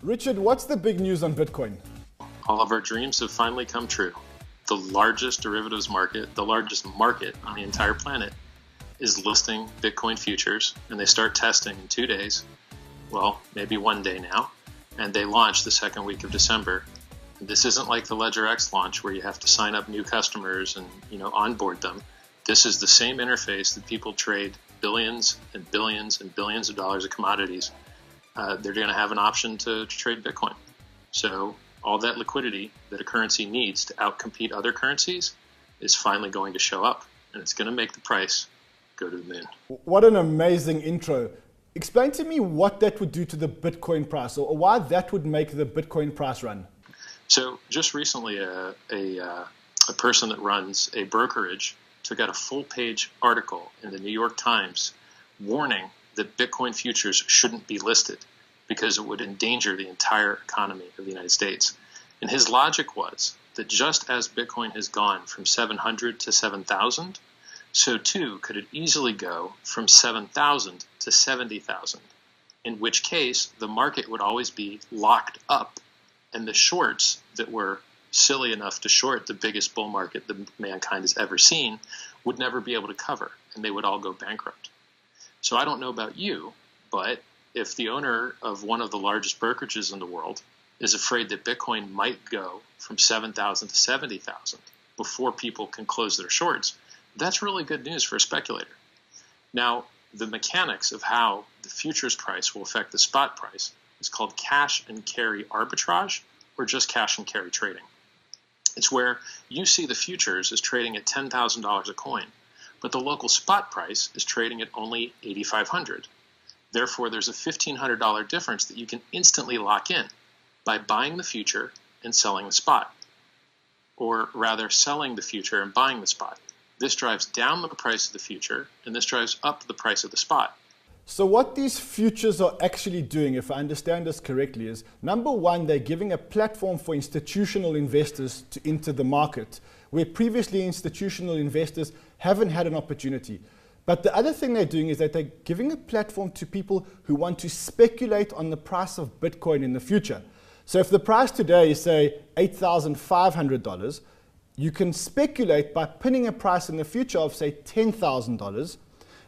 Richard, what's the big news on Bitcoin? All of our dreams have finally come true. The largest derivatives market, the largest market on the entire planet, is listing Bitcoin futures, and they start testing in 2 days. Well, maybe 1 day now, and they launch the second week of December. This isn't like the Ledger X launch where you have to sign up new customers and onboard them. This is the same interface that people trade billions and billions and billions of dollars of commodities. They're going to have an option to trade Bitcoin. So all that liquidity that a currency needs to outcompete other currencies is finally going to show up, and it's going to make the price go to the moon. What an amazing intro. Explain to me what that would do to the Bitcoin price, or why that would make the Bitcoin price run. So just recently, a person that runs a brokerage took out a full-page article in the New York Times warning that Bitcoin futures shouldn't be listed because it would endanger the entire economy of the United States. And his logic was that just as Bitcoin has gone from 700 to 7,000, so too could it easily go from 7,000 to 70,000, in which case the market would always be locked up, and the shorts that were silly enough to short the biggest bull market that mankind has ever seen would never be able to cover, and they would all go bankrupt. So I don't know about you, but if the owner of one of the largest brokerages in the world is afraid that Bitcoin might go from 7,000 to 70,000 before people can close their shorts, that's really good news for a speculator. Now, the mechanics of how the futures price will affect the spot price is called cash and carry arbitrage, or just cash and carry trading. It's where you see the futures as trading at $10,000 a coin, but the local spot price is trading at only $8,500. Therefore, there's a $1,500 difference that you can instantly lock in by buying the future and selling the spot, or rather selling the future and buying the spot. This drives down the price of the future, and this drives up the price of the spot. So what these futures are actually doing, if I understand this correctly, is number one, they're giving a platform for institutional investors to enter the market, where previously institutional investors haven't had an opportunity. But the other thing they're doing is that they're giving a platform to people who want to speculate on the price of Bitcoin in the future. So if the price today is, say, $8,500, you can speculate by pinning a price in the future of, say, $10,000.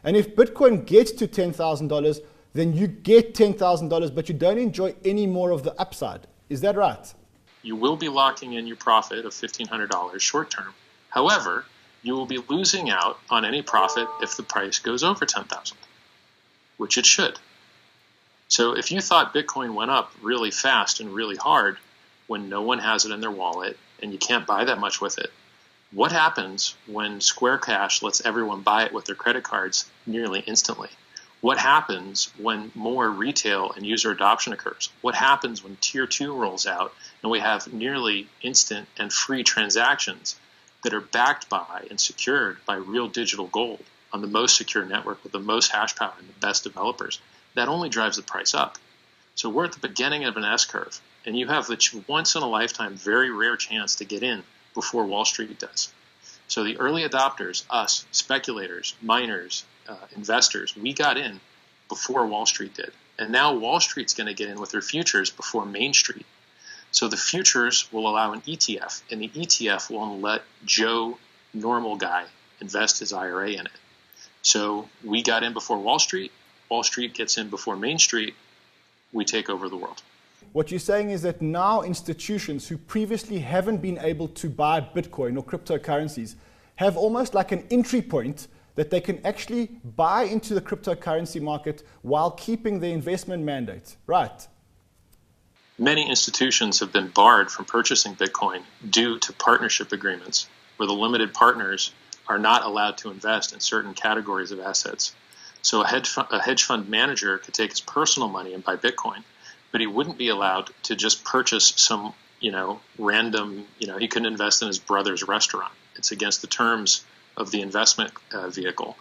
And if Bitcoin gets to $10,000, then you get $10,000, but you don't enjoy any more of the upside. Is that right? You will be locking in your profit of $1,500 short term. However, you will be losing out on any profit if the price goes over 10,000, which it should. So if you thought Bitcoin went up really fast and really hard when no one has it in their wallet and you can't buy that much with it, what happens when Square Cash lets everyone buy it with their credit cards nearly instantly? What happens when more retail and user adoption occurs? What happens when Tier 2 rolls out and we have nearly instant and free transactions that are backed by and secured by real digital gold on the most secure network with the most hash power and the best developers? That only drives the price up. So we're at the beginning of an S-curve, and you have the once-in-a-lifetime, very rare chance to get in before Wall Street does. So the early adopters, us, speculators, miners, investors, we got in before Wall Street did. And now Wall Street's going to get in with their futures before Main Street. So the futures will allow an ETF, and the ETF will let Joe, normal guy, invest his IRA in it. So we got in before Wall Street. Wall Street gets in before Main Street. We take over the world. What you're saying is that now institutions who previously haven't been able to buy Bitcoin or cryptocurrencies have almost like an entry point that they can actually buy into the cryptocurrency market while keeping their investment mandate, right? Many institutions have been barred from purchasing Bitcoin due to partnership agreements, where the limited partners are not allowed to invest in certain categories of assets. So a hedge fund manager could take his personal money and buy Bitcoin, but he wouldn't be allowed to just purchase some, random, he couldn't invest in his brother's restaurant. It's against the terms of the investment vehicle.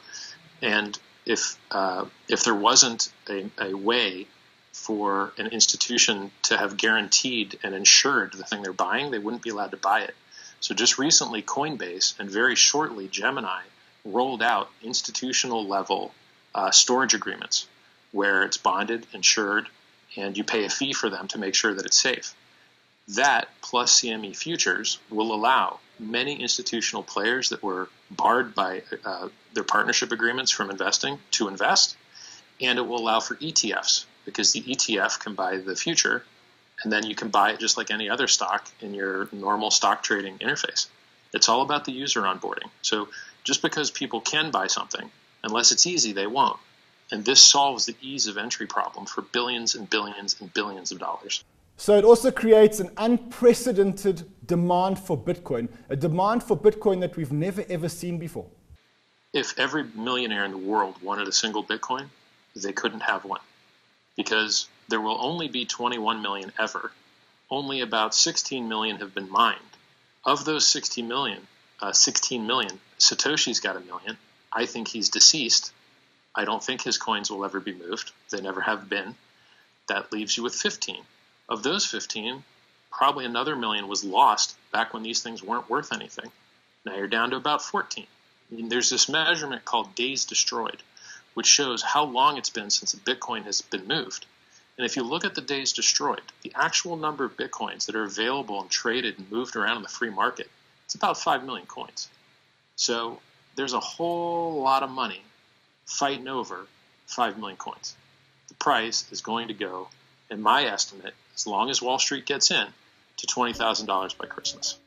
And if there wasn't a way for an institution to have guaranteed and insured the thing they're buying, they wouldn't be allowed to buy it. So just recently, Coinbase, and very shortly, Gemini, rolled out institutional level storage agreements where it's bonded, insured, and you pay a fee for them to make sure that it's safe. That plus CME futures will allow many institutional players that were barred by their partnership agreements from investing to invest, and it will allow for ETFs, because the ETF can buy the future, and then you can buy it just like any other stock in your normal stock trading interface. It's all about the user onboarding. So just because people can buy something, unless it's easy, they won't. And this solves the ease of entry problem for billions and billions and billions of dollars. So it also creates an unprecedented demand for Bitcoin, a demand for Bitcoin that we've never ever seen before. If every millionaire in the world wanted a single Bitcoin, they couldn't have one, because there will only be 21 million ever. Only about 16 million have been mined. Of those 16 million, Satoshi's got 1 million. I think he's deceased. I don't think his coins will ever be moved. They never have been. That leaves you with 15. Of those 15, probably another 1 million was lost back when these things weren't worth anything. Now you're down to about 14. And there's this measurement called days destroyed, which shows how long it's been since a Bitcoin has been moved. And if you look at the days destroyed, the actual number of Bitcoins that are available and traded and moved around in the free market, it's about 5 million coins. So there's a whole lot of money fighting over 5 million coins. The price is going to go, in my estimate, as long as Wall Street gets in, to $20,000 by Christmas.